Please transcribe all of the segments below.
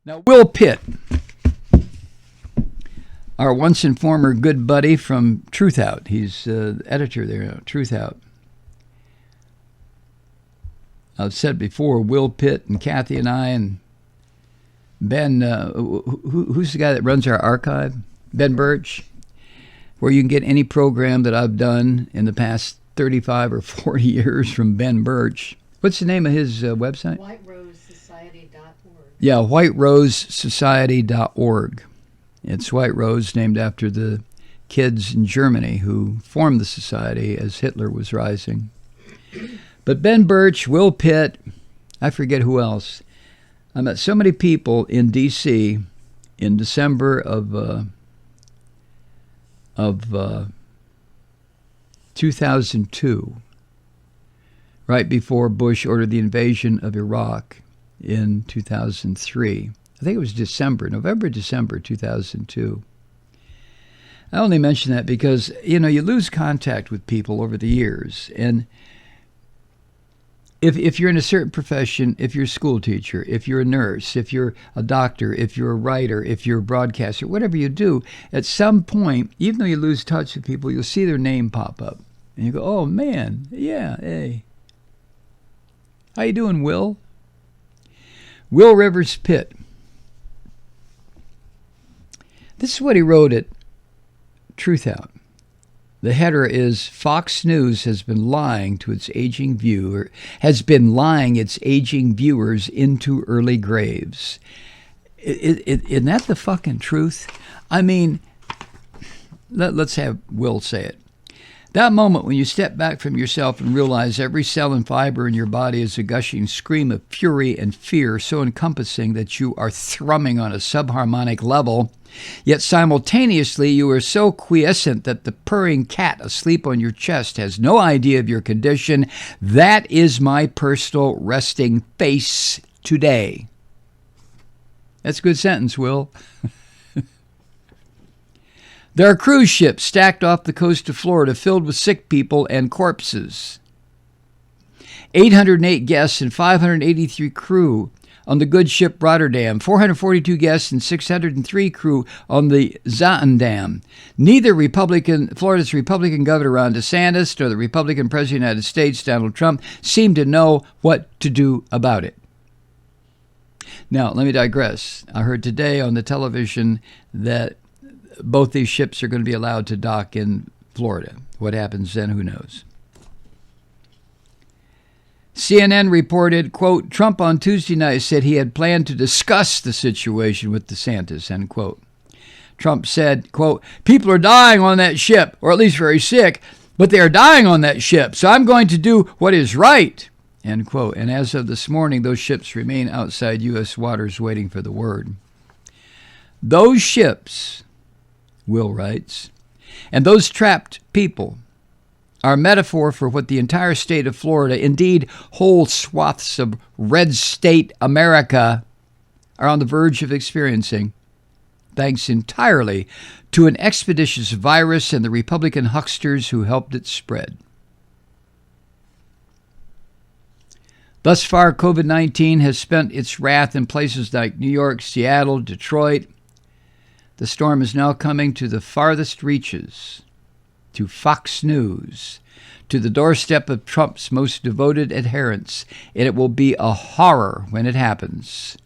Now, Will Pitt, our once and former good buddy from Truth Out. He's editor there now, Truth Out. I've said before, Will Pitt and Kathy and I and Ben, who's the guy that runs our archive? Ben Birch, where you can get any program that I've done in the past 35 or 40 years from Ben Birch. What's the name of his website? whiterosesociety.org. Yeah, whiterosesociety.org. It's White Rose, named after the kids in Germany who formed the society as Hitler was rising. But Ben Birch, Will Pitt, I forget who else. I met so many people in D.C. in December of 2002, right before Bush ordered the invasion of Iraq in 2003. I think it was November, December 2002. I only mention that because, you lose contact with people over the years. And if you're in a certain profession, if you're a school teacher, if you're a nurse, if you're a doctor, if you're a writer, if you're a broadcaster, whatever you do, at some point, even though you lose touch with people, you'll see their name pop up. And you go, oh, man, yeah, hey. How you doing, Will? Will Rivers Pitt. This is what he wrote at Truth Out. The header is, Fox News has been lying its aging viewers into early graves. Isn't that the fucking truth? I mean, let's have Will say it. That moment when you step back from yourself and realize every cell and fiber in your body is a gushing scream of fury and fear so encompassing that you are thrumming on a subharmonic level, yet simultaneously you are so quiescent that the purring cat asleep on your chest has no idea of your condition. That is my personal resting face today. That's a good sentence, Will. There are cruise ships stacked off the coast of Florida filled with sick people and corpses. 808 guests and 583 crew on the good ship Rotterdam, 442 guests and 603 crew on the Zaandam. Neither Florida's Republican Governor Ron DeSantis nor the Republican President of the United States, Donald Trump, seem to know what to do about it. Now, let me digress. I heard today on the television that both these ships are going to be allowed to dock in Florida. What happens then, who knows? CNN reported, quote, Trump on Tuesday night said he had planned to discuss the situation with DeSantis, end quote. Trump said, quote, people are dying on that ship, or at least very sick, but they are dying on that ship, so I'm going to do what is right, end quote. And as of this morning, those ships remain outside U.S. waters waiting for the word. Those ships, Will writes, and those trapped people are a metaphor for what the entire state of Florida, indeed whole swaths of red state America, are on the verge of experiencing, thanks entirely to an expeditious virus and the Republican hucksters who helped it spread. Thus far, COVID-19 has spent its wrath in places like New York, Seattle, Detroit. The storm is now coming to the farthest reaches, to Fox News, to the doorstep of Trump's most devoted adherents, and it will be a horror when it happens.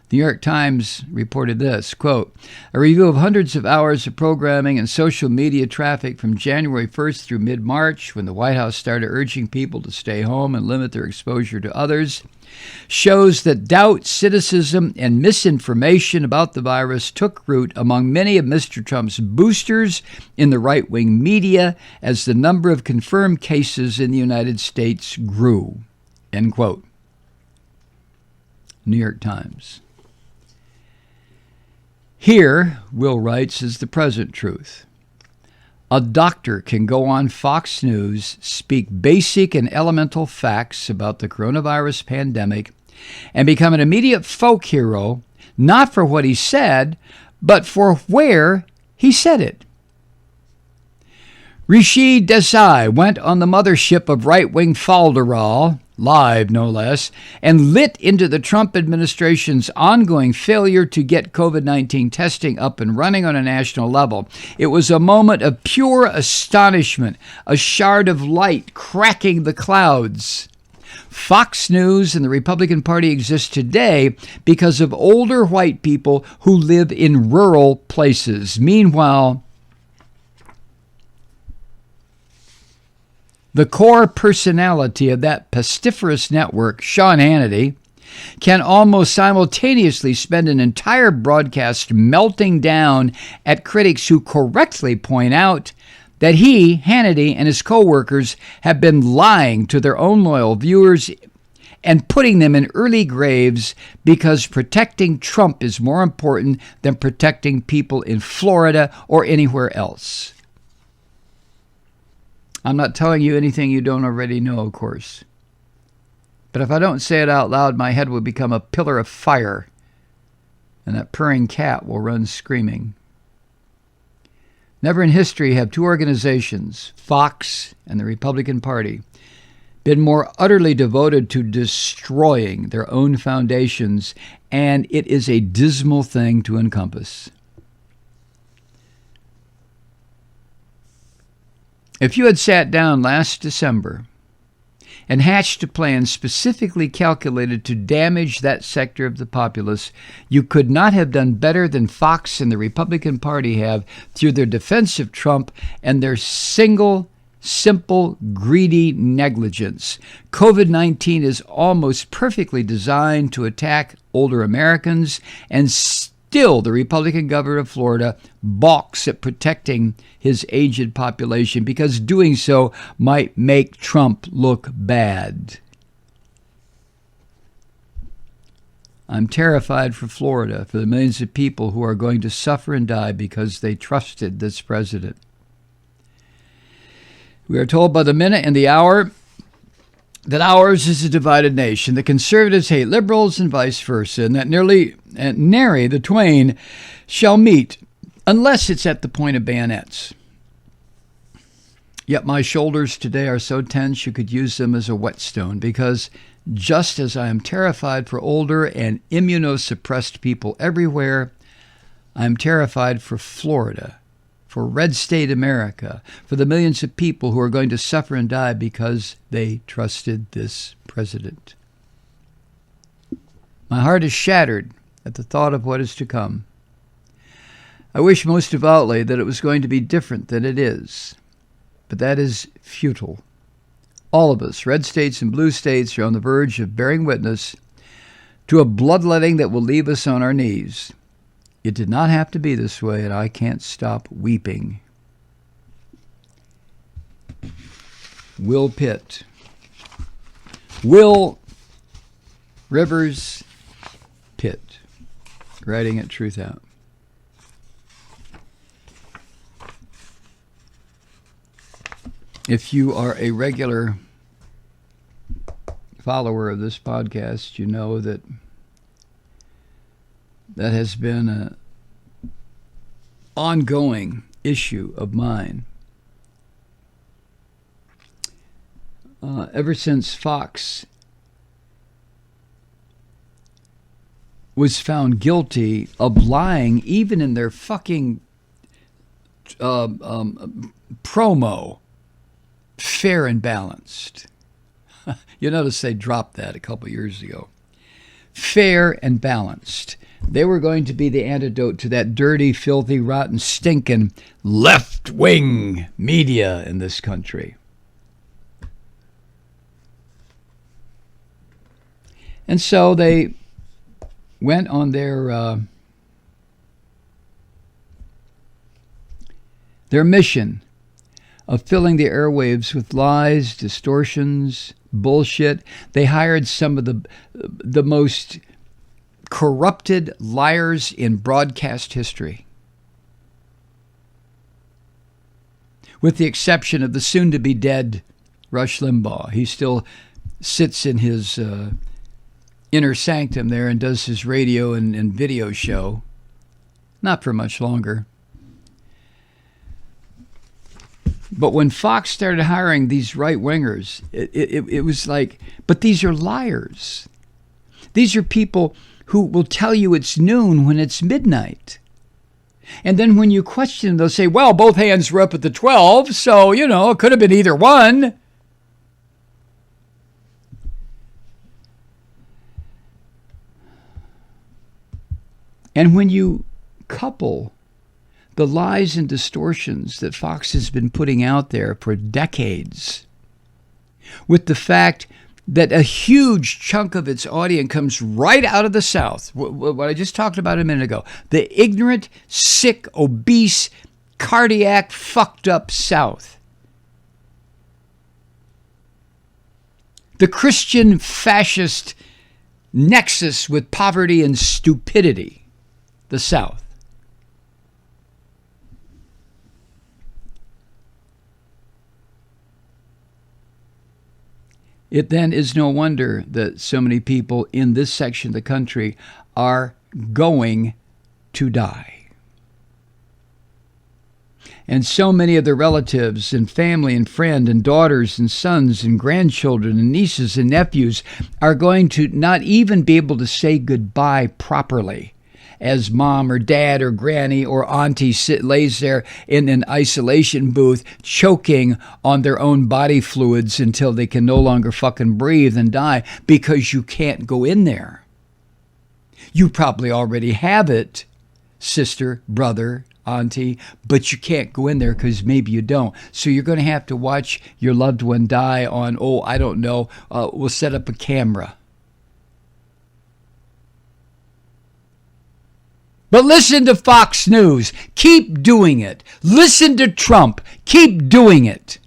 The New York Times reported this, quote, a review of hundreds of hours of programming and social media traffic from January 1st through mid-March, when the White House started urging people to stay home and limit their exposure to others, shows that doubt, cynicism, and misinformation about the virus took root among many of Mr. Trump's boosters in the right-wing media as the number of confirmed cases in the United States grew, end quote. New York Times. Here, Will writes, is the present truth. A doctor can go on Fox News, speak basic and elemental facts about the coronavirus pandemic, and become an immediate folk hero, not for what he said, but for where he said it. Rishi Desai went on the mothership of right-wing falderall, live no less, and lit into the Trump administration's ongoing failure to get COVID-19 testing up and running on a national level. It was a moment of pure astonishment, a shard of light cracking the clouds. Fox News and the Republican Party exist today because of older white people who live in rural places. Meanwhile, the core personality of that pestiferous network, Sean Hannity, can almost simultaneously spend an entire broadcast melting down at critics who correctly point out that he, Hannity, and his co-workers have been lying to their own loyal viewers and putting them in early graves because protecting Trump is more important than protecting people in Florida or anywhere else. I'm not telling you anything you don't already know, of course. But if I don't say it out loud, my head will become a pillar of fire, and that purring cat will run screaming. Never in history have two organizations, Fox and the Republican Party, been more utterly devoted to destroying their own foundations, and it is a dismal thing to encompass. If you had sat down last December and hatched a plan specifically calculated to damage that sector of the populace, you could not have done better than Fox and the Republican Party have through their defense of Trump and their simple, greedy negligence. COVID-19 is almost perfectly designed to attack older Americans, and still the Republican governor of Florida balks at protecting his aged population because doing so might make Trump look bad. I'm terrified for Florida, for the millions of people who are going to suffer and die because they trusted this president. We are told by the minute and the hour that ours is a divided nation. The conservatives hate liberals and vice versa, and that nary the twain shall meet unless it's at the point of bayonets. Yet my shoulders today are so tense you could use them as a whetstone, because just as I am terrified for older and immunosuppressed people everywhere, I am terrified for Florida, for red state America, for the millions of people who are going to suffer and die because they trusted this president. My heart is shattered at the thought of what is to come. I wish most devoutly that it was going to be different than it is, but that is futile. All of us, red states and blue states, are on the verge of bearing witness to a bloodletting that will leave us on our knees. It did not have to be this way, and I can't stop weeping. Will Pitt. Will Rivers Pitt, writing at Truth Out. If you are a regular follower of this podcast, you know that has been an ongoing issue of mine. Ever since Fox was found guilty of lying, even in their fucking promo, fair and balanced. You notice they dropped that a couple years ago. Fair and balanced. They were going to be the antidote to that dirty, filthy, rotten, stinking left-wing media in this country. And so they went on their mission of filling the airwaves with lies, distortions, bullshit. They hired some of the most corrupted liars in broadcast history, with the exception of the soon-to-be dead Rush Limbaugh. He still sits in his inner sanctum there and does his radio and video show. Not for much longer. But when Fox started hiring these right-wingers, it was like, but these are liars. These are people who will tell you it's noon when it's midnight. And then when you question them, they'll say, well, both hands were up at the 12, so, it could have been either one. And when you couple the lies and distortions that Fox has been putting out there for decades with the fact that a huge chunk of its audience comes right out of the South, what I just talked about a minute ago, the ignorant, sick, obese, cardiac, fucked up South. The Christian fascist nexus with poverty and stupidity, the South. It then is no wonder that so many people in this section of the country are going to die. And so many of their relatives and family and friend and daughters and sons and grandchildren and nieces and nephews are going to not even be able to say goodbye properly, as mom or dad or granny or auntie lays there in an isolation booth choking on their own body fluids until they can no longer fucking breathe and die because you can't go in there. You probably already have it, sister, brother, auntie, but you can't go in there because maybe you don't. So you're going to have to watch your loved one die on, I don't know, we'll set up a camera. But listen to Fox News. Keep doing it. Listen to Trump. Keep doing it.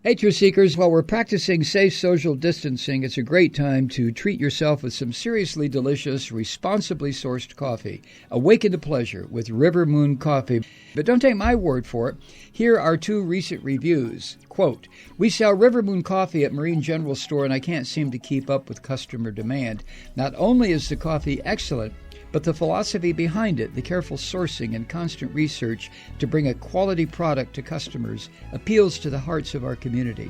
Hey, Truth Seekers, while we're practicing safe social distancing, it's a great time to treat yourself with some seriously delicious, responsibly sourced coffee. Awaken to pleasure with River Moon Coffee. But don't take my word for it. Here are 2 recent reviews. Quote, we sell River Moon Coffee at Marine General Store, and I can't seem to keep up with customer demand. Not only is the coffee excellent, but the philosophy behind it, the careful sourcing and constant research to bring a quality product to customers, appeals to the hearts of our community.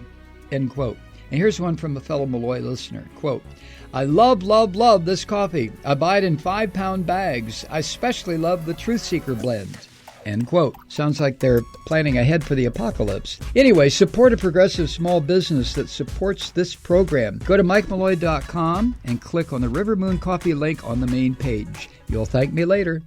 End quote. And here's one from a fellow Malloy listener. Quote, I love this coffee. I buy it in 5-pound bags. I especially love the Truth Seeker blend. End quote. Sounds like they're planning ahead for the apocalypse. Anyway, support a progressive small business that supports this program. Go to MikeMalloy.com and click on the River Moon Coffee link on the main page. You'll thank me later.